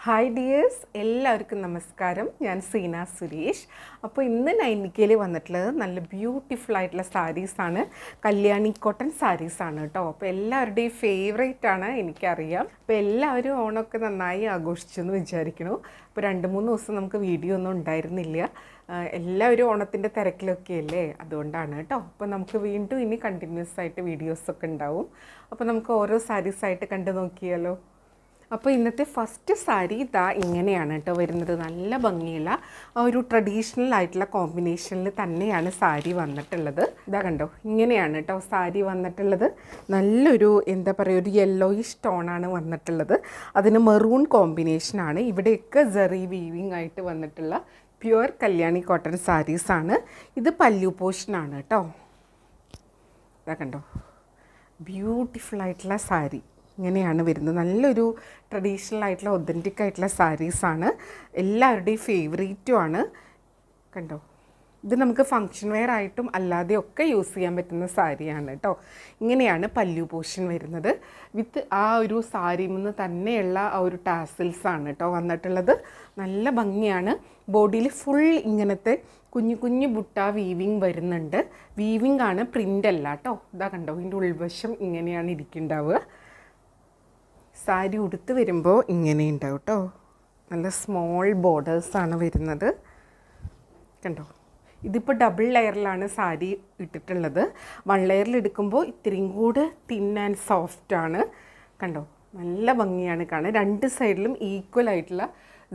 Hi dears, എല്ലാവർക്കും നമസ്കാരം. ഞാൻ സീന സുരേഷ്. അപ്പോൾ ഇന്ന് നൈനിക്കയിൽ വന്നിട്ടുള്ളത് നല്ല ബ്യൂട്ടിഫുൾ ആയിട്ടുള്ള സാരീസാണ്. കല്യാണി കോട്ടൺ സാരീസാണ് കേട്ടോ. അപ്പോൾ എല്ലാവരുടെയും ഫേവറേറ്റ് ആണ്, എനിക്കറിയാം. അപ്പോൾ എല്ലാവരും ഓണമൊക്കെ നന്നായി ആഘോഷിച്ചെന്ന് വിചാരിക്കണു. അപ്പോൾ 2-3 ദിവസം നമുക്ക് വീഡിയോ ഒന്നും ഉണ്ടായിരുന്നില്ല. എല്ലാവരും ഓണത്തിൻ്റെ തിരക്കിലൊക്കെ അല്ലേ, അതുകൊണ്ടാണ് കേട്ടോ. അപ്പോൾ നമുക്ക് വീണ്ടും ഇനി കണ്ടിന്യൂസ് ആയിട്ട് വീഡിയോസൊക്കെ ഉണ്ടാവും. അപ്പോൾ നമുക്ക് ഓരോ സാരീസായിട്ട് കണ്ടു നോക്കിയാലോ. അപ്പോൾ ഇന്നത്തെ ഫസ്റ്റ് സാരി ഇതാ ഇങ്ങനെയാണ് കേട്ടോ വരുന്നത്. നല്ല ഭംഗിയുള്ള ഒരു ട്രഡീഷണൽ ആയിട്ടുള്ള കോമ്പിനേഷനിൽ തന്നെയാണ് സാരി വന്നിട്ടുള്ളത്. ഇതാ കണ്ടോ, ഇങ്ങനെയാണ് കേട്ടോ സാരി വന്നിട്ടുള്ളത്. നല്ലൊരു എന്താ പറയുക, ഒരു യെല്ലോയിഷ് ടോണാണ് വന്നിട്ടുള്ളത്. അതിന് മെറൂൺ കോമ്പിനേഷനാണ്. ഇവിടെയൊക്കെ ജെറി വീവിങ് ആയിട്ട് വന്നിട്ടുള്ള പ്യുവർ കല്യാണി കോട്ടൺ സാരീസാണ്. ഇത് പല്ലു പോർഷനാണ് കേട്ടോ. ഇതാ കണ്ടോ, ബ്യൂട്ടിഫുൾ ആയിട്ടുള്ള സാരി ഇങ്ങനെയാണ് വരുന്നത്. നല്ലൊരു ട്രഡീഷണൽ ആയിട്ടുള്ള ഒതൻറ്റിക് ആയിട്ടുള്ള സാരീസാണ്. എല്ലാവരുടെയും ഫേവറേറ്റുമാണ്. കണ്ടോ, ഇത് നമുക്ക് ഫങ്ഷൻ വെയർ ആയിട്ടും അല്ലാതെയൊക്കെ യൂസ് ചെയ്യാൻ പറ്റുന്ന സാരിയാണ് കേട്ടോ. ഇങ്ങനെയാണ് പല്ലു പോർഷൻ വരുന്നത്. വിത്ത് ആ ഒരു സാരിയിൽ നിന്ന് തന്നെയുള്ള ആ ഒരു ടാസിൽസാണ് കേട്ടോ വന്നിട്ടുള്ളത്. നല്ല ഭംഗിയാണ്. ബോഡിയിൽ ഫുൾ ഇങ്ങനത്തെ കുഞ്ഞു കുഞ്ഞു ബുട്ട വീവിങ് വരുന്നുണ്ട്. വീവിങ് ആണ്, പ്രിൻ്റ് അല്ല കേട്ടോ. ഇതാ കണ്ടോ, ഇതിൻ്റെ ഉൾവശം ഇങ്ങനെയാണ് ഇരിക്കുന്നുണ്ടാവുക. സാരി ഉടുത്ത് വരുമ്പോൾ ഇങ്ങനെ ഉണ്ടാവും കേട്ടോ. നല്ല സ്മോൾ ബോർഡേഴ്സാണ് വരുന്നത്. കണ്ടോ, ഇതിപ്പോൾ ഡബിൾ ലെയറിലാണ് സാരി ഇട്ടിട്ടുള്ളത്. 1 ലെയറിൽ എടുക്കുമ്പോൾ ഇത്രയും കൂടെ തിൻ ആൻഡ് സോഫ്റ്റാണ്. കണ്ടോ, നല്ല ഭംഗിയാണ് കാണാൻ. 2 സൈഡിലും ഈക്വൽ ആയിട്ടുള്ള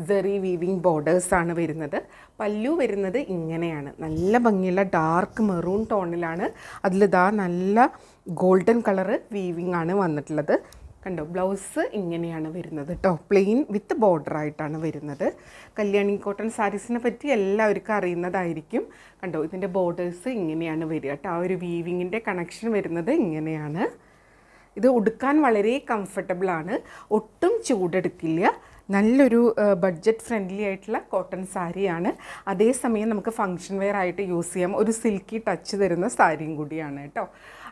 ജെറി വീവിങ് ബോർഡേഴ്സാണ് വരുന്നത്. പല്ലു വരുന്നത് ഇങ്ങനെയാണ്. നല്ല ഭംഗിയുള്ള ഡാർക്ക് മെറൂൺ ടോണിലാണ്. അതിലിതാ നല്ല ഗോൾഡൻ കളറ് വീവിങ് ആണ് വന്നിട്ടുള്ളത്. കണ്ടോ, ബ്ലൗസ് ഇങ്ങനെയാണ് വരുന്നത് കേട്ടോ. പ്ലെയിൻ വിത്ത് ബോർഡർ ആയിട്ടാണ് വരുന്നത്. കല്യാണി കോട്ടൺ സാരീസിനെ പറ്റി എല്ലാവർക്കും അറിയുന്നതായിരിക്കും. കണ്ടോ, ഇതിൻ്റെ ബോർഡേഴ്സ് ഇങ്ങനെയാണ് വരിക കേട്ടോ. ആ ഒരു വീവിങ്ങിൻ്റെ കണക്ഷൻ വരുന്നത് ഇങ്ങനെയാണ്. ഇത് ഉടുക്കാൻ വളരെ കംഫർട്ടബിളാണ്, ഒട്ടും ചൂടെടുക്കില്ല. നല്ലൊരു ബഡ്ജറ്റ് ഫ്രണ്ട്ലി ആയിട്ടുള്ള കോട്ടൺ സാരിയാണ്. അതേസമയം നമുക്ക് ഫങ്ഷൻ വെയർ ആയിട്ട് യൂസ് ചെയ്യാം. ഒരു സിൽക്കി ടച്ച് തരുന്ന സാരിയും കൂടിയാണ് കേട്ടോ.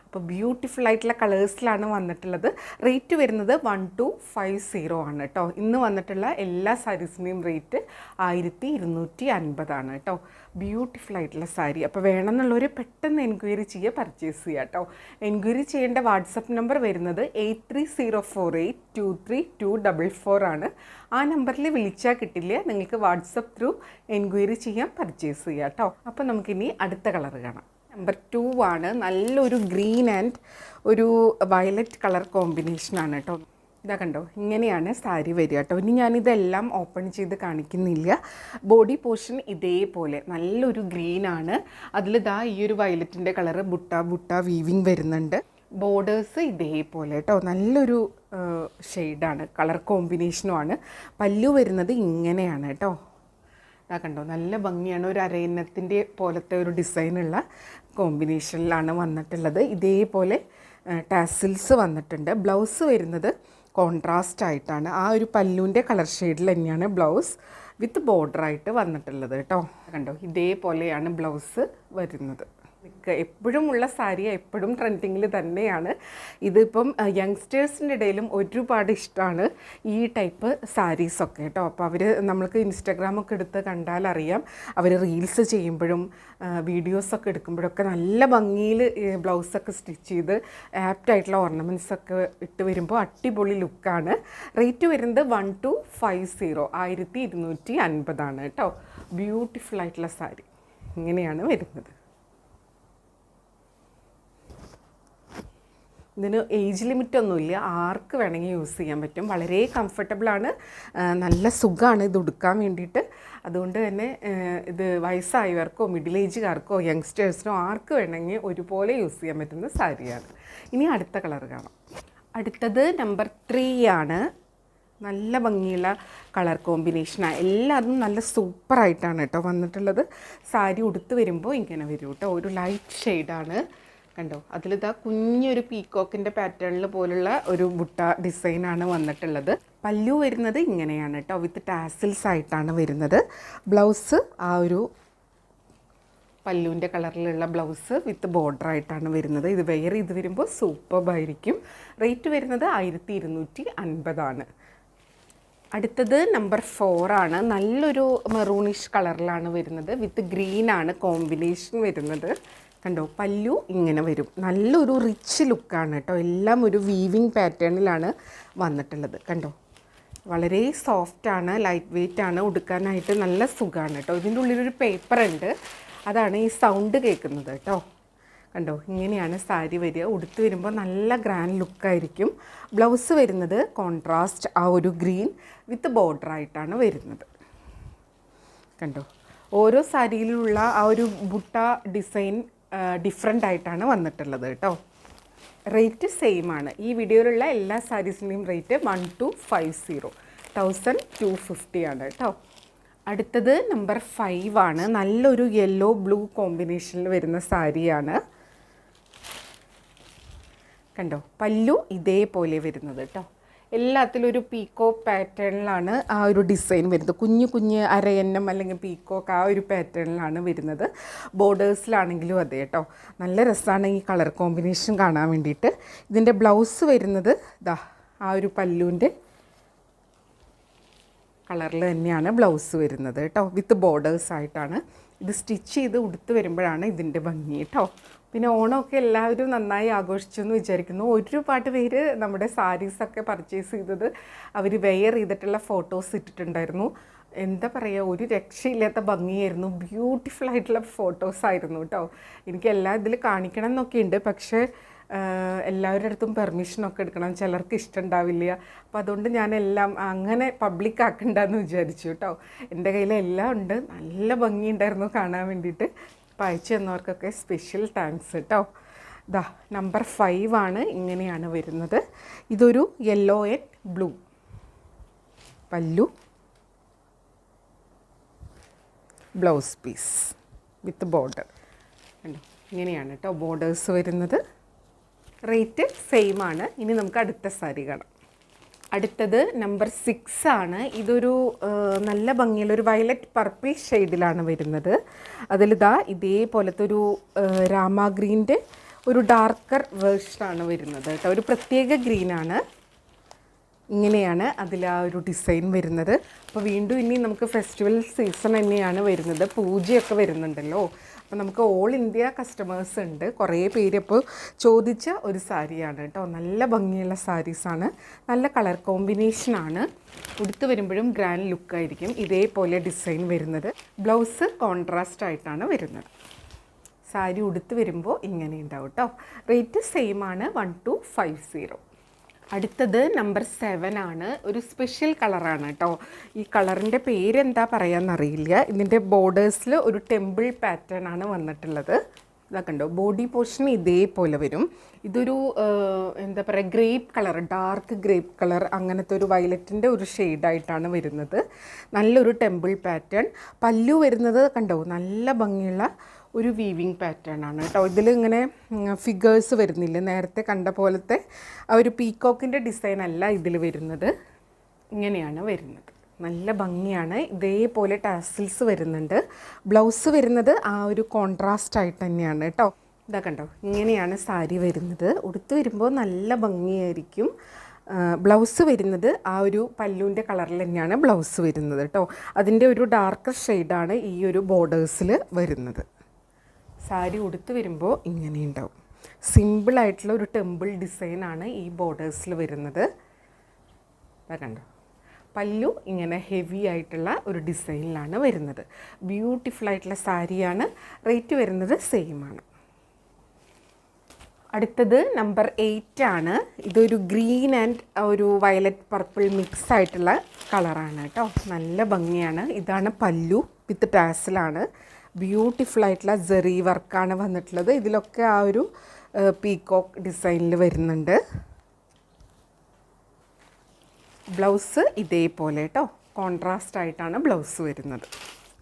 അപ്പോൾ ബ്യൂട്ടിഫുൾ ആയിട്ടുള്ള കളേഴ്സിലാണ് വന്നിട്ടുള്ളത്. റേറ്റ് വരുന്നത് 1250 ആണ് കേട്ടോ. ഇന്ന് വന്നിട്ടുള്ള എല്ലാ സാരീസിൻ്റെയും റേറ്റ് 1250 ആണ് കേട്ടോ. ബ്യൂട്ടിഫുൾ ആയിട്ടുള്ള സാരി. അപ്പോൾ വേണമെന്നുള്ളവർ പെട്ടെന്ന് എൻക്വയറി ചെയ്യുക, പർച്ചേസ് ചെയ്യുക കേട്ടോ. എൻക്വയറി ചെയ്യേണ്ട വാട്സപ്പ് നമ്പർ വരുന്നത് 8304823244 ആണ്. ആ നമ്പറിൽ വിളിച്ചാൽ കിട്ടില്ല, നിങ്ങൾക്ക് വാട്സപ്പ് ത്രൂ എൻക്വയറി ചെയ്യാം, പർച്ചേസ് ചെയ്യാം കേട്ടോ. അപ്പോൾ നമുക്കിനി അടുത്ത കളർ കാണാം. നമ്പർ 2 ആണ്. നല്ലൊരു ഗ്രീൻ ആൻഡ് ഒരു വയലറ്റ് കളർ കോമ്പിനേഷനാണ് കേട്ടോ. ഇതാ കണ്ടോ, ഇങ്ങനെയാണ് സാരി വരിക കേട്ടോ. ഇനി ഞാനിതെല്ലാം ഓപ്പൺ ചെയ്ത് കാണിക്കുന്നില്ല. ബോഡി പോർഷൻ ഇതേപോലെ നല്ലൊരു ഗ്രീനാണ്. അതിലിതാ ഈ ഒരു വയലറ്റിൻ്റെ കളറ് ബുട്ട വീവിങ് വരുന്നുണ്ട്. ബോർഡേഴ്സ് ഇതേപോലെ കേട്ടോ. നല്ലൊരു ഷെയ്ഡാണ്, കളർ കോമ്പിനേഷനുമാണ്. പല്ലു വരുന്നത് ഇങ്ങനെയാണ് കേട്ടോ. ഇതാ കണ്ടോ, നല്ല ഭംഗിയാണ്. ഒരു അരയന്നത്തിൻ്റെ പോലത്തെ ഒരു ഡിസൈനുള്ള കോമ്പിനേഷനിലാണ് വന്നിട്ടുള്ളത്. ഇതേപോലെ ടാസിൽസ് വന്നിട്ടുണ്ട്. ബ്ലൗസ് വരുന്നത് കോൺട്രാസ്റ്റ് ആയിട്ടാണ്. ആ ഒരു പല്ലുവിൻ്റെ കളർ ഷെയ്ഡിൽ തന്നെയാണ് ബ്ലൗസ് വിത്ത് ബോർഡറായിട്ട് വന്നിട്ടുള്ളത് കേട്ടോ. കണ്ടോ, ഇതേപോലെയാണ് ബ്ലൗസ് വരുന്നത്. എപ്പോഴും ഉള്ള സാരി എപ്പോഴും ട്രെൻഡിങ്ങിൽ തന്നെയാണ്. ഇതിപ്പം യങ്സ്റ്റേഴ്സിൻ്റെ ഇടയിലും ഒരുപാട് ഇഷ്ടമാണ് ഈ ടൈപ്പ് സാരീസൊക്കെ കേട്ടോ. അപ്പോൾ അവർ നമ്മൾക്ക് ഇൻസ്റ്റാഗ്രാമൊക്കെ എടുത്ത് കണ്ടാൽ അറിയാം, അവർ റീൽസ് ചെയ്യുമ്പോഴും വീഡിയോസൊക്കെ എടുക്കുമ്പോഴൊക്കെ നല്ല ഭംഗിയിൽ ബ്ലൗസൊക്കെ സ്റ്റിച്ച് ചെയ്ത് ആപ്റ്റായിട്ടുള്ള ഓർണമെൻറ്റ്സൊക്കെ ഇട്ട് വരുമ്പോൾ അടിപൊളി ലുക്കാണ്. റേറ്റ് വരുന്നത് 1250 1250 ആണ് കേട്ടോ. ബ്യൂട്ടിഫുൾ ആയിട്ടുള്ള സാരി ഇങ്ങനെയാണ് വരുന്നത്. ഇതിന് ഏജ് ലിമിറ്റൊന്നുമില്ല, ആർക്ക് വേണമെങ്കിൽ യൂസ് ചെയ്യാൻ പറ്റും. വളരെ കംഫർട്ടബിളാണ്, നല്ല സുഖമാണ് ഇത് ഉടുക്കാൻ വേണ്ടിയിട്ട്. അതുകൊണ്ട് തന്നെ ഇത് വയസ്സായവർക്കോ മിഡിൽ ഏജുകാർക്കോ യങ്സ്റ്റേഴ്സിനോ ആർക്ക് വേണമെങ്കിൽ ഒരുപോലെ യൂസ് ചെയ്യാൻ പറ്റുന്ന സാരിയാണ്. ഇനി അടുത്ത കളർ കാണാം. അടുത്തത് നമ്പർ 3 ആണ്. നല്ല ഭംഗിയുള്ള കളർ കോമ്പിനേഷനാണ്. എല്ലാതും നല്ല സൂപ്പറായിട്ടാണ് കേട്ടോ വന്നിട്ടുള്ളത്. സാരി ഉടുത്ത് വരുമ്പോൾ ഇങ്ങനെ വരും കേട്ടോ. ഒരു ലൈറ്റ് ഷെയ്ഡാണ്. കണ്ടോ, അതിലിതാ കുഞ്ഞൊരു പീക്കോക്കിൻ്റെ പാറ്റേണിൽ പോലുള്ള ഒരു ബുട്ട ഡിസൈനാണ് വന്നിട്ടുള്ളത്. പല്ലു വരുന്നത് ഇങ്ങനെയാണ് കേട്ടോ, വിത്ത് ടാസിൽസ് ആയിട്ടാണ് വരുന്നത്. ബ്ലൗസ് ആ ഒരു പല്ലുവിൻ്റെ കളറിലുള്ള ബ്ലൗസ് വിത്ത് ബോർഡറായിട്ടാണ് വരുന്നത്. ഇത് വെയർ ചെയ്ത് വരുമ്പോൾ സൂപ്പർബായിരിക്കും. റേറ്റ് വരുന്നത് 1250 ആണ്. അടുത്തത് നമ്പർ 4 ആണ്. നല്ലൊരു മെറൂണിഷ് കളറിലാണ് വരുന്നത്. വിത്ത് ഗ്രീനാണ് കോമ്പിനേഷൻ വരുന്നത്. കണ്ടോ, പല്ലു ഇങ്ങനെ വരും. നല്ലൊരു റിച്ച് ലുക്കാണ് കേട്ടോ. എല്ലാം ഒരു വീവിങ് പാറ്റേണിലാണ് വന്നിട്ടുള്ളത്. കണ്ടോ, വളരെ സോഫ്റ്റാണ്, ലൈറ്റ് വെയ്റ്റ് ആണ്, ഉടുക്കാനായിട്ട് നല്ല സുഖമാണ് കേട്ടോ. ഇതിൻ്റെ ഉള്ളിലൊരു പേപ്പർ ഉണ്ട്, അതാണ് ഈ സൗണ്ട് കേൾക്കുന്നത് കേട്ടോ. കണ്ടോ, ഇങ്ങനെയാണ് സാരി വരിക. ഉടുത്ത് വരുമ്പോൾ നല്ല ഗ്രാൻഡ് ലുക്കായിരിക്കും. ബ്ലൗസ് വരുന്നത് കോൺട്രാസ്റ്റ് ആ ഒരു ഗ്രീൻ വിത്ത് ബോർഡർ ആയിട്ടാണ് വരുന്നത്. കണ്ടോ, ഓരോ സാരിയിലുള്ള ആ ഒരു ബുട്ട ഡിസൈൻ ഡിഫറെൻ്റ് ആയിട്ടാണ് വന്നിട്ടുള്ളത് കേട്ടോ. റേറ്റ് സെയിം ആണ്. ഈ വീഡിയോയിലുള്ള എല്ലാ സാരീസിൻ്റെയും റേറ്റ് 1250, 1250 ആണ് കേട്ടോ. അടുത്തത് നമ്പർ 5 ആണ്. നല്ലൊരു യെല്ലോ ബ്ലൂ കോമ്പിനേഷനിൽ വരുന്ന സാരിയാണ്. കണ്ടോ, പല്ലു ഇതേപോലെ വരുന്നത് കേട്ടോ. എല്ലാത്തിലും ഒരു പീക്കോക്ക് പാറ്റേണിലാണ് ആ ഒരു ഡിസൈൻ വരുന്നത്. കുഞ്ഞു കുഞ്ഞ് അരയന്നം അല്ലെങ്കിൽ പീക്കോക്ക് ആ ഒരു പാറ്റേണിലാണ് വരുന്നത്. ബോർഡേഴ്സിലാണെങ്കിലും അതെ കേട്ടോ. നല്ല രസമാണ് ഈ കളർ കോമ്പിനേഷൻ കാണാൻ വേണ്ടിയിട്ട്. ഇതിൻ്റെ ബ്ലൗസ് വരുന്നത് ഇതാ ആ ഒരു പല്ലുവിൻ്റെ കളറിൽ തന്നെയാണ് ബ്ലൗസ് വരുന്നത് കേട്ടോ. വിത്ത് ബോർഡേഴ്സ് ആയിട്ടാണ്. ഇത് സ്റ്റിച്ച് ചെയ്ത് ഉടുത്ത് വരുമ്പോഴാണ് ഇതിൻ്റെ ഭംഗി കേട്ടോ. പിന്നെ ഓണമൊക്കെ എല്ലാവരും നന്നായി ആഘോഷിച്ചു എന്ന് വിചാരിക്കുന്നു. ഒരുപാട് പേര് നമ്മുടെ സാരീസൊക്കെ പർച്ചേസ് ചെയ്തത് അവർ വെയർ ചെയ്തിട്ടുള്ള ഫോട്ടോസ് ഇട്ടിട്ടുണ്ടായിരുന്നു. എന്താ പറയുക, ഒരു രക്ഷയില്ലാത്ത ഭംഗിയായിരുന്നു. ബ്യൂട്ടിഫുൾ ആയിട്ടുള്ള ഫോട്ടോസായിരുന്നു കേട്ടോ. എനിക്ക് എല്ലാ ഇതിൽ കാണിക്കണം എന്നൊക്കെ ഉണ്ട്, പക്ഷേ എല്ലാവരുടെ അടുത്തും പെർമിഷനൊക്കെ എടുക്കണം, ചിലർക്ക് ഇഷ്ടമുണ്ടാവില്ല. അപ്പോൾ അതുകൊണ്ട് ഞാനെല്ലാം അങ്ങനെ പബ്ലിക് ആക്കണ്ടെന്ന് വിചാരിച്ചു കേട്ടോ. എൻ്റെ കയ്യിൽ എല്ലാം ഉണ്ട്. നല്ല ഭംഗിയുണ്ടായിരുന്നു കാണാൻ വേണ്ടിയിട്ട്. അപ്പോൾ അയച്ചു തന്നവർക്കൊക്കെ സ്പെഷ്യൽ താങ്ക്സ് കേട്ടോ. ഇതാ നമ്പർ 5 ആണ്. ഇങ്ങനെയാണ് വരുന്നത്. ഇതൊരു യെല്ലോ ആൻഡ് ബ്ലൂ പല്ലു, ബ്ലൗസ് പീസ് വിത്ത് ബോർഡർ. കണ്ടോ, ഇങ്ങനെയാണ് കേട്ടോ ബോർഡേഴ്സ് വരുന്നത്. റേറ്റ് സെയിം ആണ്. ഇനി നമുക്ക് അടുത്ത സാരി കാണാം. അടുത്തത് നമ്പർ 6 ആണ്. ഇതൊരു നല്ല ഭംഗിയുള്ളൊരു വയലറ്റ് പർപ്പിൾ ഷെയ്ഡിലാണ് വരുന്നത്. അതിലിതാ ഇതേപോലത്തെ ഒരു രാമ ഗ്രീൻ്റെ ഒരു ഡാർക്കർ വേർഷനാണ് വരുന്നത് കേട്ടോ. ഒരു പ്രത്യേക ഗ്രീനാണ്. ഇങ്ങനെയാണ് അതിൽ ആ ഒരു ഡിസൈൻ വരുന്നത്. അപ്പോൾ വീണ്ടും ഇനി നമുക്ക് ഫെസ്റ്റിവൽ സീസൺ തന്നെയാണ് വരുന്നത്. പൂജയൊക്കെ വരുന്നുണ്ടല്ലോ. അപ്പോൾ നമുക്ക് ഓൾ ഇന്ത്യ കസ്റ്റമേഴ്സ് ഉണ്ട്. കുറേ പേര് ഇപ്പോൾ ചോദിച്ച ഒരു സാരിയാണ് കേട്ടോ. നല്ല ഭംഗിയുള്ള സാരീസാണ്. നല്ല കളർ കോമ്പിനേഷനാണ്. ഉടുത്ത് വരുമ്പോഴും ഗ്രാൻഡ് ലുക്കായിരിക്കും. ഇതേപോലെ ഡിസൈൻ വരുന്നത്. ബ്ലൗസ് കോൺട്രാസ്റ്റ് ആയിട്ടാണ് വരുന്നത്. സാരി ഉടുത്ത് വരുമ്പോൾ ഇങ്ങനെ ഉണ്ടാവും കേട്ടോ. റേറ്റ് സെയിം ആണ്, 1250. അടുത്തത് നമ്പർ 7 ആണ്. ഒരു സ്പെഷ്യൽ കളറാണ് കേട്ടോ. ഈ കളറിൻ്റെ പേരെന്താ പറയാമെന്നറിയില്ല. ഇതിൻ്റെ ബോർഡേഴ്സിൽ ഒരു ടെമ്പിൾ പാറ്റേൺ ആണ് വന്നിട്ടുള്ളത്. ഇതാ കണ്ടോ, ബോഡി പോർഷൻ ഇതേപോലെ വരും. ഇതൊരു എന്താ പറയുക, grape colour, dark grape colour, അങ്ങനത്തെ ഒരു വയലറ്റിൻ്റെ ഒരു ഷെയ്ഡായിട്ടാണ് വരുന്നത്. നല്ലൊരു ടെമ്പിൾ പാറ്റേൺ. പല്ലു വരുന്നത് കണ്ടോ, നല്ല ഭംഗിയുള്ള ഒരു വീവിങ് പാറ്റേൺ ആണ് കേട്ടോ. ഇതിൽ ഇങ്ങനെ ഫിഗേഴ്സ് വരുന്നില്ല, നേരത്തെ കണ്ട പോലത്തെ ആ ഒരു പീക്കോക്കിൻ്റെ ഡിസൈൻ അല്ല ഇതിൽ വരുന്നത്. ഇങ്ങനെയാണ് വരുന്നത്. നല്ല ഭംഗിയാണ്. ഇതേപോലെ ടാസിൽസ് വരുന്നുണ്ട്. ബ്ലൗസ് വരുന്നത് ആ ഒരു കോൺട്രാസ്റ്റ് ആയിട്ട് തന്നെയാണ് കേട്ടോ. ഇതാ കണ്ടോ, ഇങ്ങനെയാണ് സാരി വരുന്നത്. ഉടുത്ത് വരുമ്പോൾ നല്ല ഭംഗിയായിരിക്കും. ബ്ലൗസ് വരുന്നത് ആ ഒരു പല്ലുവിൻ്റെ കളറിൽ തന്നെയാണ് ബ്ലൗസ് വരുന്നത് കേട്ടോ. അതിൻ്റെ ഒരു ഡാർക്കർ ഷെയ്ഡാണ് ഈ ഒരു ബോർഡേഴ്സിൽ വരുന്നത്. സാരി ഉടുത്ത് വരുമ്പോൾ ഇങ്ങനെ ഉണ്ടാവും. സിമ്പിളായിട്ടുള്ള ഒരു ടെമ്പിൾ ഡിസൈനാണ് ഈ ബോർഡേഴ്സിൽ വരുന്നത്. അതാ കണ്ടോ, പല്ലു ഇങ്ങനെ ഹെവി ആയിട്ടുള്ള ഒരു ഡിസൈനിലാണ് വരുന്നത്. ബ്യൂട്ടിഫുൾ ആയിട്ടുള്ള സാരിയാണ്. റേറ്റ് വരുന്നത് സെയിം ആണ്. അടുത്തത് നമ്പർ 8 ആണ്. ഇതൊരു ഗ്രീൻ ആൻഡ് ഒരു വയലറ്റ് പർപ്പിൾ മിക്സ് ആയിട്ടുള്ള കളറാണ് കേട്ടോ. നല്ല ഭംഗിയാണ്. ഇതാണ് പല്ലു വിത്ത് ടാസിലാണ്. ബ്യൂട്ടിഫുൾ ആയിട്ടുള്ള ജെറി വർക്കാണ് വന്നിട്ടുള്ളത്. ഇതിലൊക്കെ ആ ഒരു പീക്കോക്ക് ഡിസൈനിൽ വരുന്നുണ്ട്. ബ്ലൗസ് ഇതേപോലെ കേട്ടോ, കോൺട്രാസ്റ്റ് ആയിട്ടാണ് ബ്ലൗസ് വരുന്നത്.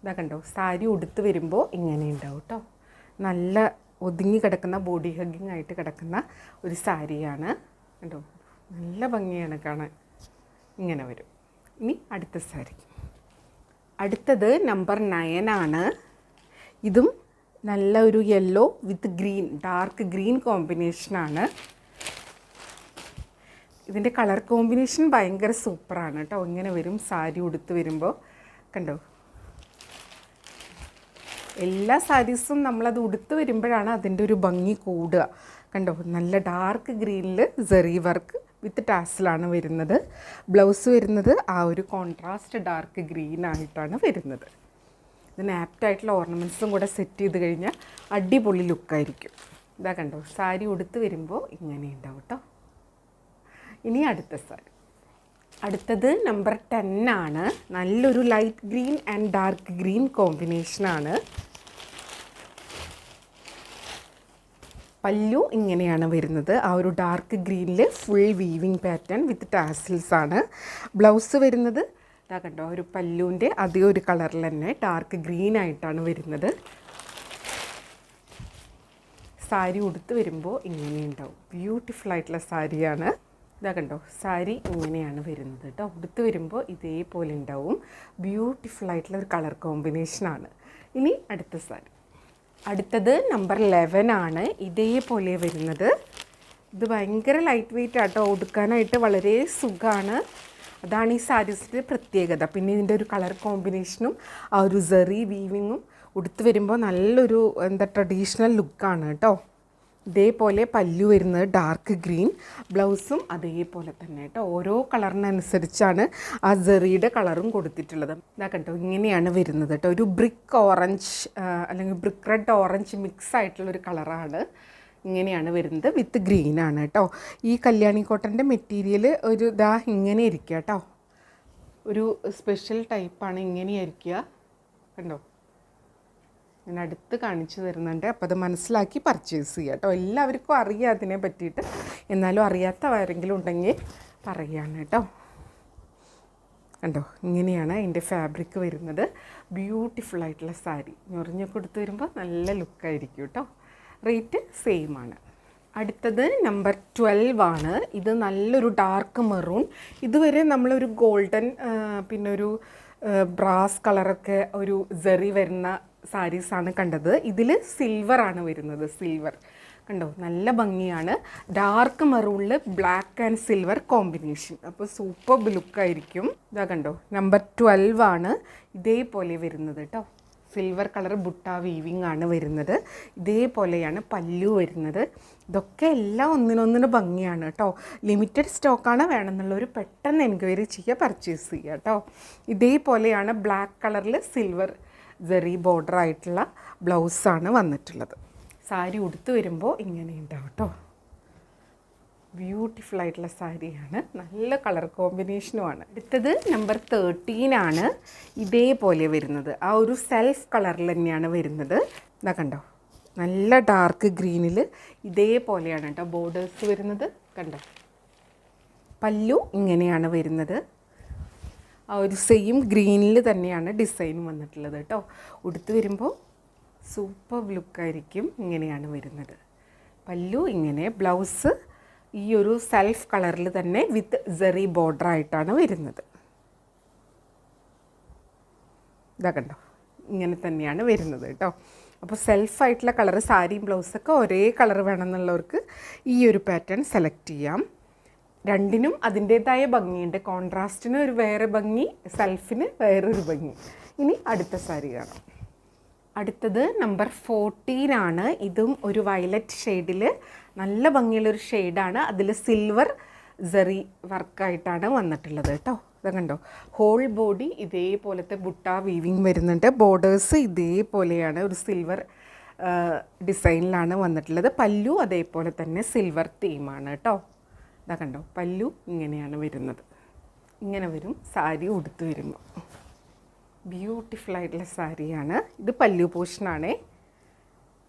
ഇതാ കണ്ടോ, സാരി ഉടുത്ത് വരുമ്പോൾ ഇങ്ങനെ ഉണ്ടാവും കേട്ടോ. നല്ല ഒതുങ്ങി കിടക്കുന്ന, ബോഡി ഹഗ്ഗിങ് ആയിട്ട് കിടക്കുന്ന ഒരു സാരിയാണ് കണ്ടോ. നല്ല ഭംഗിയാണ് കാണാൻ. ഇങ്ങനെ വരും. ഇനി അടുത്ത സാരി. അടുത്തത് നമ്പർ 9 ആണ്. ഇതും നല്ല ഒരു യെല്ലോ വിത്ത് ഗ്രീൻ, ഡാർക്ക് ഗ്രീൻ കോമ്പിനേഷനാണ്. ഇതിൻ്റെ കളർ കോമ്പിനേഷൻ ഭയങ്കര സൂപ്പറാണ് കേട്ടോ. ഇങ്ങനെ വരും സാരി ഉടുത്ത് വരുമ്പോൾ. കണ്ടോ, എല്ലാ സാരീസും നമ്മളത് ഉടുത്ത് വരുമ്പോഴാണ് അതിൻ്റെ ഒരു ഭംഗി കൂടുക. കണ്ടോ, നല്ല ഡാർക്ക് ഗ്രീനിൽ സെറി വർക്ക് വിത്ത് ടാസിലാണ് വരുന്നത്. ബ്ലൗസ് വരുന്നത് ആ ഒരു കോൺട്രാസ്റ്റ് ഡാർക്ക് ഗ്രീൻ ആയിട്ടാണ് വരുന്നത്. ഇതിന് ആപ്റ്റായിട്ടുള്ള ഓർണമെൻറ്റ്സും കൂടെ സെറ്റ് ചെയ്ത് കഴിഞ്ഞാൽ അടിപൊളി ലുക്കായിരിക്കും. ഇതാ കണ്ടോ, സാരി ഉടുത്ത് വരുമ്പോൾ ഇങ്ങനെ ഉണ്ടാവും കേട്ടോ. ഇനി അടുത്ത സാരി, അടുത്തത് നമ്പർ 10 ആണ്. നല്ലൊരു light green and dark green കോമ്പിനേഷനാണ്. പല്ലു ഇങ്ങനെയാണ് വരുന്നത്. ആ ഒരു ഡാർക്ക് ഗ്രീനിൽ full weaving pattern with tassels ആണ്. ബ്ലൗസ് വരുന്നത് ഇതാ കണ്ടോ, ഒരു പല്ലുവിൻ്റെ അതേ ഒരു കളറിൽ തന്നെ ഡാർക്ക് ഗ്രീൻ ആയിട്ടാണ് വരുന്നത്. സാരി ഉടുത്ത് വരുമ്പോൾ ഇങ്ങനെ ഉണ്ടാവും. ബ്യൂട്ടിഫുൾ ആയിട്ടുള്ള സാരിയാണ്. ഇതാ കണ്ടോ, സാരി ഇങ്ങനെയാണ് വരുന്നത് കേട്ടോ. ഉടുത്ത് വരുമ്പോൾ ഇതേപോലെ ഉണ്ടാവും. ബ്യൂട്ടിഫുൾ ആയിട്ടുള്ള ഒരു കളർ കോമ്പിനേഷനാണ്. ഇനി അടുത്ത സാരി, അടുത്തത് നമ്പർ 11 ആണ്. ഇതേപോലെ വരുന്നത്. ഇത് ഭയങ്കര ലൈറ്റ് വെയ്റ്റ് ആട്ടോ, ഉടുക്കാനായിട്ട് വളരെ സുഖമാണ്. അതാണ് ഈ സാരീസിൻ്റെ പ്രത്യേകത. പിന്നെ ഇതിൻ്റെ ഒരു കളർ കോമ്പിനേഷനും ആ ഒരു സെറി വീവിങ്ങും ഉടുത്ത് വരുമ്പോൾ നല്ലൊരു ട്രഡീഷണൽ ലുക്കാണ് കേട്ടോ. ഇതേപോലെ പല്ലു വരുന്നത് ഡാർക്ക് ഗ്രീൻ, ബ്ലൗസും അതേപോലെ തന്നെ കേട്ടോ. ഓരോ കളറിനനുസരിച്ചാണ് ആ സെറിയുടെ കളറും കൊടുത്തിട്ടുള്ളത്. ഇതാ കണ്ടോ, ഇങ്ങനെയാണ് വരുന്നത് കേട്ടോ. ഒരു ബ്രിക്ക് ഓറഞ്ച് അല്ലെങ്കിൽ ബ്രിക്ക് റെഡ് ഓറഞ്ച് മിക്സ് ആയിട്ടുള്ളൊരു കളറാണ്. ഇങ്ങനെയാണ് വരുന്നത്. വിത്ത് ഗ്രീനാണ് കേട്ടോ. ഈ കല്യാണി കോട്ടൻ്റെ മെറ്റീരിയൽ ഒരു ഇതാ ഇങ്ങനെ ഇരിക്കുക കേട്ടോ. ഒരു സ്പെഷ്യൽ ടൈപ്പാണ്, ഇങ്ങനെയായിരിക്കുക. കണ്ടോ, ഞാൻ അടുത്ത് കാണിച്ചു തരുന്നുണ്ട്. അപ്പോൾ അത് മനസ്സിലാക്കി പർച്ചേസ് ചെയ്യുക കേട്ടോ. എല്ലാവർക്കും അറിയാം അതിനെ പറ്റിയിട്ട്, എന്നാലും അറിയാത്ത ആരെങ്കിലും ഉണ്ടെങ്കിൽ പറയുകയാണ് കേട്ടോ. കണ്ടോ, ഇങ്ങനെയാണ് അതിൻ്റെ ഫാബ്രിക് വരുന്നത്. ബ്യൂട്ടിഫുൾ ആയിട്ടുള്ള സാരി ഞൊറിഞ്ഞൊക്കെ കൊടുത്ത് വരുമ്പോൾ നല്ല ലുക്കായിരിക്കും കേട്ടോ. റേറ്റ് സെയിം ആണ്. അടുത്തത് നമ്പർ 12 ആണ്. ഇത് നല്ലൊരു ഡാർക്ക് മെറൂൺ. ഇതുവരെ നമ്മളൊരു ഗോൾഡൻ പിന്നെ ഒരു ബ്രാസ് കളറൊക്കെ ഒരു സെറി വരുന്ന സാരീസാണ് കണ്ടത്. ഇതിൽ സിൽവറാണ് വരുന്നത്. സിൽവർ കണ്ടോ, നല്ല ഭംഗിയാണ്. ഡാർക്ക് മെറൂണിൽ ബ്ലാക്ക് ആൻഡ് സിൽവർ കോമ്പിനേഷൻ. അപ്പോൾ സൂപ്പർ ലുക്കായിരിക്കും. ഇതാ കണ്ടോ, നമ്പർ 12 ആണ്. ഇതേപോലെ വരുന്നത് കേട്ടോ. സിൽവർ കളർ ബുട്ട വീവിങ് ആണ് വരുന്നത്. ഇതേപോലെയാണ് പല്ലു വരുന്നത്. ഇതൊക്കെ എല്ലാം ഒന്നിനൊന്നിന് ഭംഗിയാണ് കേട്ടോ. ലിമിറ്റഡ് സ്റ്റോക്കാണ്. വേണമെന്നുള്ളവർ പെട്ടെന്ന് എൻക്വയറി ചെയ്യുക, പർച്ചേസ് ചെയ്യുക കേട്ടോ. ഇതേപോലെയാണ് ബ്ലാക്ക് കളറിൽ സിൽവർ സെറി ബോർഡർ ആയിട്ടുള്ള ബ്ലൗസാണ് വന്നിട്ടുള്ളത്. സാരി ഉടുത്ത് വരുമ്പോൾ ഇങ്ങനെ ഉണ്ടാവും കേട്ടോ. ബ്യൂട്ടിഫുൾ ആയിട്ടുള്ള സാരിയാണ്. നല്ല കളർ കോമ്പിനേഷനുമാണ്. അടുത്തത് നമ്പർ 13 ആണ്. ഇതേപോലെ വരുന്നത് ആ ഒരു സെൽഫ് കളറിൽ തന്നെയാണ് വരുന്നത്. ഇതാ കണ്ടോ, നല്ല ഡാർക്ക് ഗ്രീനിൽ ഇതേപോലെയാണ് കേട്ടോ ബോർഡേഴ്സ് വരുന്നത്. കണ്ടോ, പല്ലു ഇങ്ങനെയാണ് വരുന്നത്. ആ ഒരു സെയിം ഗ്രീനിൽ തന്നെയാണ് ഡിസൈൻ വന്നിട്ടുള്ളത് കേട്ടോ. ഉടുത്ത് വരുമ്പോൾ സൂപ്പർ ലുക്കായിരിക്കും. ഇങ്ങനെയാണ് വരുന്നത്. പല്ലു ഇങ്ങനെ, ബ്ലൗസ് ഈ ഒരു സെൽഫ് കളറിൽ തന്നെ വിത്ത് സെറി ബോർഡർ ആയിട്ടാണ് വരുന്നത്. ഇതാ കണ്ടോ, ഇങ്ങനെ തന്നെയാണ് വരുന്നത് കേട്ടോ. അപ്പോൾ സെൽഫായിട്ടുള്ള കളറ് സാരിയും ബ്ലൗസൊക്കെ ഒരേ കളർ വേണമെന്നുള്ളവർക്ക് ഈ ഒരു പാറ്റേൺ സെലക്ട് ചെയ്യാം. രണ്ടിനും അതിൻ്റേതായ ഭംഗിയുണ്ട്. കോൺട്രാസ്റ്റിന് ഒരു വേറെ ഭംഗി, സെൽഫിന് വേറൊരു ഭംഗി. ഇനി അടുത്ത സാരി കാണാം. അടുത്തത് നമ്പർ 14 ആണ്. ഇതും ഒരു വയലറ്റ് ഷെയ്ഡിൽ നല്ല ഭംഗിയുള്ളൊരു ഷെയ്ഡാണ്. അതിൽ സിൽവർ സെറി വർക്കായിട്ടാണ് വന്നിട്ടുള്ളത് കേട്ടോ. ഇത് കണ്ടോ, ഹോൾ ബോഡി ഇതേപോലത്തെ ബുട്ട വീവിങ് വരുന്നുണ്ട്. ബോർഡേഴ്സ് ഇതേപോലെയാണ്, ഒരു സിൽവർ ഡിസൈനിലാണ് വന്നിട്ടുള്ളത്. പല്ലു അതേപോലെ തന്നെ സിൽവർ തീമാണ് കേട്ടോ. ഇതാ കണ്ടോ, പല്ലു ഇങ്ങനെയാണ് വരുന്നത്. ഇങ്ങനെ വരും സാരി ഉടുത്ത് വരുമ്പോൾ. ബ്യൂട്ടിഫുൾ ആയിട്ടുള്ള സാരിയാണ്. ഇത് പല്ലു പോർഷനാണേ.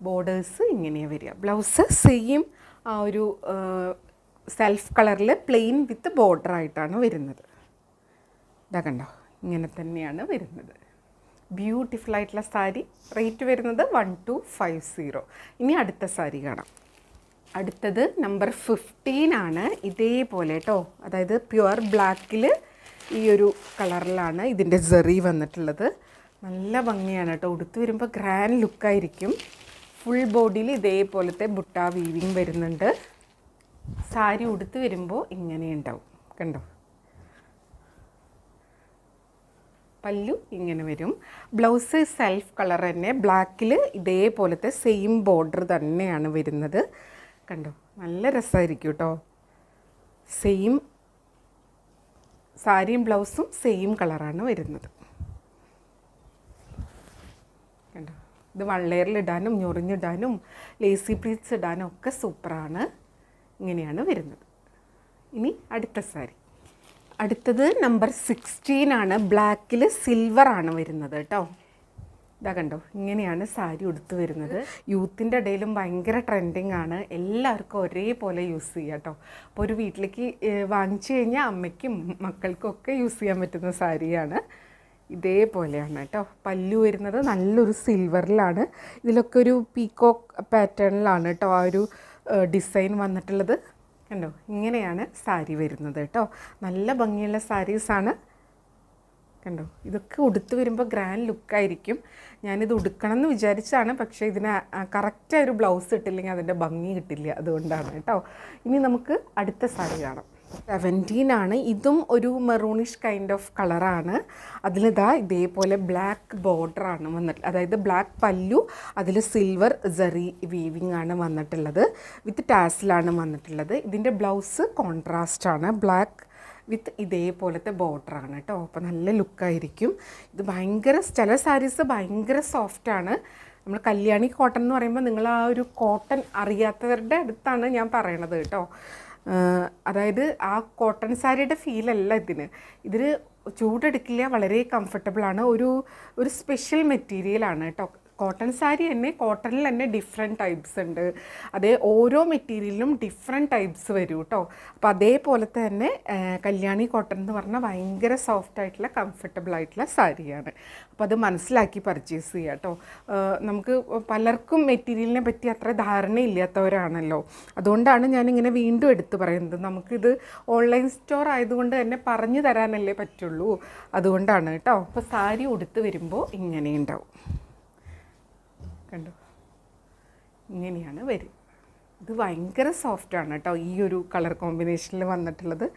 ബോർഡേഴ്സ് ഇങ്ങനെയാണ് വരിക. ബ്ലൗസ് സെയിം ആ ഒരു സെൽഫ് കളറിൽ പ്ലെയിൻ വിത്ത് ബോർഡർ ആയിട്ടാണ് വരുന്നത്. ഇതാ കണ്ടോ, ഇങ്ങനെ തന്നെയാണ് വരുന്നത്. ബ്യൂട്ടിഫുൾ ആയിട്ടുള്ള സാരി. റേറ്റ് വരുന്നത് 1250. ഇനി അടുത്ത സാരി കാണാം. അടുത്തത് നമ്പർ 15 ആണ്. ഇതേപോലെ കേട്ടോ, അതായത് പ്യുവർ ബ്ലാക്കിൽ ഈ ഒരു കളറിലാണ് ഇതിൻ്റെ സെറി വന്നിട്ടുള്ളത്. നല്ല ഭംഗിയാണ് കേട്ടോ. ഉടുത്ത് വരുമ്പോൾ ഗ്രാൻഡ് ലുക്കായിരിക്കും. ഫുൾ ബോഡിയിൽ ഇതേപോലത്തെ ബുട്ട വീവിങ് വരുന്നുണ്ട്. സാരി ഉടുത്ത് വരുമ്പോൾ ഇങ്ങനെ ഉണ്ടാവും, കണ്ടോ. പല്ലു ഇങ്ങനെ വരും. ബ്ലൗസ് സെൽഫ് കളർ തന്നെ, ബ്ലാക്കിൽ ഇതേപോലത്തെ സെയിം ബോർഡർ തന്നെയാണ് വരുന്നത്, കണ്ടോ. നല്ല രസമായിരിക്കും കേട്ടോ. സെയിം സാരിയും ബ്ലൗസും സെയിം കളറാണ് വരുന്നത്, കണ്ടോ. ഇത് വള്ളേറിലിടാനും ഞൊറിഞ്ഞിടാനും ലേസി പ്ലീറ്റ്സ് ഇടാനും ഒക്കെ സൂപ്പറാണ്. ഇങ്ങനെയാണ് വരുന്നത്. ഇനി അടുത്ത സാരി, അടുത്തത് നമ്പർ 16 ആണ്. ബ്ലാക്കിൽ സിൽവറാണ് വരുന്നത് കേട്ടോ. ഇതാ കണ്ടോ, ഇങ്ങനെയാണ് സാരി ഉടുത്ത് വരുന്നത്. യൂത്തിൻ്റെ ഇടയിലും ഭയങ്കര ട്രെൻഡിങ് ആണ്, എല്ലാവർക്കും ഒരേപോലെ യൂസ് ചെയ്യുക കേട്ടോ. അപ്പോൾ ഒരു വീട്ടിലേക്ക് വാങ്ങിച്ചു കഴിഞ്ഞാൽ അമ്മയ്ക്കും മക്കൾക്കും ഒക്കെ യൂസ് ചെയ്യാൻ പറ്റുന്ന സാരിയാണ്. ഇതേപോലെയാണ് കേട്ടോ. പല്ലു വരുന്നത് നല്ലൊരു സിൽവറിലാണ്. ഇതിലൊക്കെ ഒരു പീക്കോക്ക് പാറ്റേണിലാണ് കേട്ടോ ആ ഒരു ഡിസൈൻ വന്നിട്ടുള്ളത്, കണ്ടോ. ഇങ്ങനെയാണ് സാരി വരുന്നത് കേട്ടോ. നല്ല ഭംഗിയുള്ള സാരീസാണ്, കണ്ടോ. ഇതൊക്കെ ഉടുത്ത് വരുമ്പോൾ ഗ്രാൻഡ് ലുക്കായിരിക്കും. ഞാനിത് ഉടുക്കണം എന്ന് വിചാരിച്ചാണ്, പക്ഷേ ഇതിന് കറക്റ്റായ ഒരു ബ്ലൗസ് ഇട്ടില്ലെങ്കിൽ അതിൻ്റെ ഭംഗി കിട്ടില്ല, അതുകൊണ്ടാണ് കേട്ടോ. ഇനി നമുക്ക് അടുത്ത സാരി കാണാം. 17 ആണ്. ഇതും ഒരു മെറൂണിഷ് കൈൻഡ് ഓഫ് കളറാണ്. അതിലിതാ ഇതേപോലെ ബ്ലാക്ക് ബോർഡറാണ് വന്നിട്ടുള്ളത്, അതായത് ബ്ലാക്ക് പല്ലു, അതിൽ സിൽവർ സെറി വീവിങ് ആണ് വന്നിട്ടുള്ളത്, വിത്ത് ടാസിലാണ് വന്നിട്ടുള്ളത്. ഇതിൻ്റെ ബ്ലൗസ് കോൺട്രാസ്റ്റാണ്, ബ്ലാക്ക് വിത്ത് ഇതേപോലത്തെ ബോർഡറാണ് കേട്ടോ. അപ്പോൾ നല്ല ലുക്കായിരിക്കും. ഇത് ഭയങ്കര ചില സാരീസ് ഭയങ്കര സോഫ്റ്റാണ്. നമ്മൾ കല്യാണി കോട്ടൺ എന്ന് പറയുമ്പോൾ നിങ്ങൾ ആ ഒരു കോട്ടൺ അറിയാത്തവരുടെ അടുത്താണ് ഞാൻ പറയണത് കേട്ടോ. അതായത് ആ കോട്ടൺ സാരിയുടെ ഫീലല്ല ഇതിന് ചൂടെടുക്കില്ല, വളരെ കംഫർട്ടബിളാണ്. ഒരു സ്പെഷ്യൽ മെറ്റീരിയലാണ് കേട്ടോ. കോട്ടൺ സാരി തന്നെ, കോട്ടണിൽ തന്നെ ഡിഫറെൻറ്റ് ടൈപ്സ് ഉണ്ട്. അതേ ഓരോ മെറ്റീരിയലിലും ഡിഫറെൻറ്റ് ടൈപ്സ് വരും കേട്ടോ. അപ്പോൾ അതേപോലെ തന്നെ കല്യാണി കോട്ടൺ എന്ന് പറഞ്ഞാൽ ഭയങ്കര സോഫ്റ്റ് ആയിട്ടുള്ള കംഫർട്ടബിൾ ആയിട്ടുള്ള സാരിയാണ്. അപ്പോൾ അത് മനസ്സിലാക്കി പർച്ചേസ് ചെയ്യുക കേട്ടോ. നമുക്ക് പലർക്കും മെറ്റീരിയലിനെ പറ്റി അത്ര ധാരണയില്ലാത്തവരാണല്ലോ, അതുകൊണ്ടാണ് ഞാനിങ്ങനെ വീണ്ടും എടുത്ത് പറയുന്നത്. നമുക്കിത് ഓൺലൈൻ സ്റ്റോർ ആയതുകൊണ്ട് തന്നെ പറഞ്ഞു തരാനല്ലേ പറ്റുള്ളൂ, അതുകൊണ്ടാണ് കേട്ടോ. അപ്പോൾ സാരി ഉടുത്ത് വരുമ്പോൾ ഇങ്ങനെ ഉണ്ടാവും, കണ്ടോ. ഇങ്ങനെയാണ് വരും. ഇത് ഭയങ്കര സോഫ്റ്റാണ് കേട്ടോ. ഈ ഒരു കളർ കോമ്പിനേഷനിൽ വന്നിട്ടുള്ളത്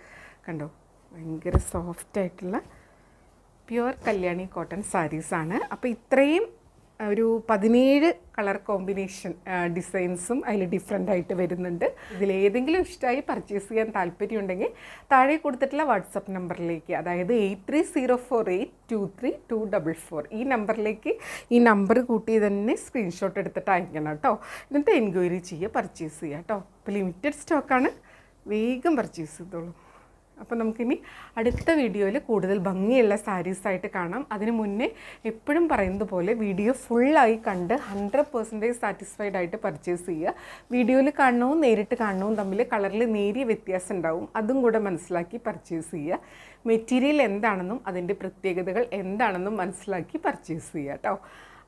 കണ്ടോ, ഭയങ്കര സോഫ്റ്റായിട്ടുള്ള പ്യുവർ കല്യാണി കോട്ടൺ സാരീസാണ്. അപ്പോൾ ഇത്രയും ഒരു 17 കളർ കോമ്പിനേഷൻ ഡിസൈൻസും അതിൽ ഡിഫറെൻ്റ് ആയിട്ട് വരുന്നുണ്ട്. ഇതിലേതെങ്കിലും ഇഷ്ടമായി പർച്ചേസ് ചെയ്യാൻ താല്പര്യമുണ്ടെങ്കിൽ താഴെ കൊടുത്തിട്ടുള്ള വാട്സപ്പ് നമ്പറിലേക്ക്, അതായത് 8304823244 ഈ നമ്പറിലേക്ക്, ഈ നമ്പർ കൂട്ടി തന്നെ സ്ക്രീൻഷോട്ട് എടുത്തിട്ട് അയക്കണം കേട്ടോ. എന്നിട്ട് എൻക്വയറി ചെയ്യുക, പർച്ചേസ് ചെയ്യുക കേട്ടോ. അപ്പോൾ ലിമിറ്റഡ് സ്റ്റോക്കാണ്, വേഗം പർച്ചേസ് ചെയ്തോളൂ. അപ്പോൾ നമുക്കിനി അടുത്ത വീഡിയോയിൽ കൂടുതൽ ഭംഗിയുള്ള സാരീസായിട്ട് കാണാം. അതിന് മുന്നേ എപ്പോഴും പറയുന്നത് പോലെ വീഡിയോ ഫുള്ളായി കണ്ട് 100% സാറ്റിസ്ഫൈഡ് ആയിട്ട് പർച്ചേസ് ചെയ്യുക. വീഡിയോയിൽ കാണണവും നേരിട്ട് കാണണവും തമ്മിൽ കളറിൽ നേരിയ വ്യത്യാസം ഉണ്ടാവും, അതും കൂടെ മനസ്സിലാക്കി പർച്ചേസ് ചെയ്യുക. മെറ്റീരിയൽ എന്താണെന്നും അതിൻ്റെ പ്രത്യേകതകൾ എന്താണെന്നും മനസ്സിലാക്കി പർച്ചേസ് ചെയ്യുക കേട്ടോ.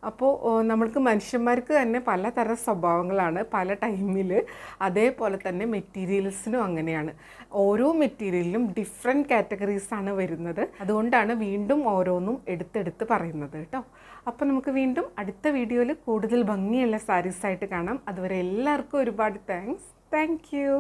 അപ്പോൾ നമ്മൾക്ക് മനുഷ്യന്മാർക്ക് തന്നെ പലതരം സ്വഭാവങ്ങളാണ് പല ടൈമിൽ, അതേപോലെ തന്നെ മെറ്റീരിയൽസിനും അങ്ങനെയാണ്. ഓരോ മെറ്റീരിയലിലും ഡിഫറെൻറ്റ് കാറ്റഗറീസാണ് വരുന്നത്, അതുകൊണ്ടാണ് വീണ്ടും ഓരോന്നും എടുത്തെടുത്ത് പറയുന്നത് കേട്ടോ. അപ്പോൾ നമുക്ക് വീണ്ടും അടുത്ത വീഡിയോയിൽ കൂടുതൽ ഭംഗിയുള്ള സാരീസായിട്ട് കാണാം. അതുവരെ എല്ലാവർക്കും ഒരുപാട് താങ്ക്സ്. Thank you.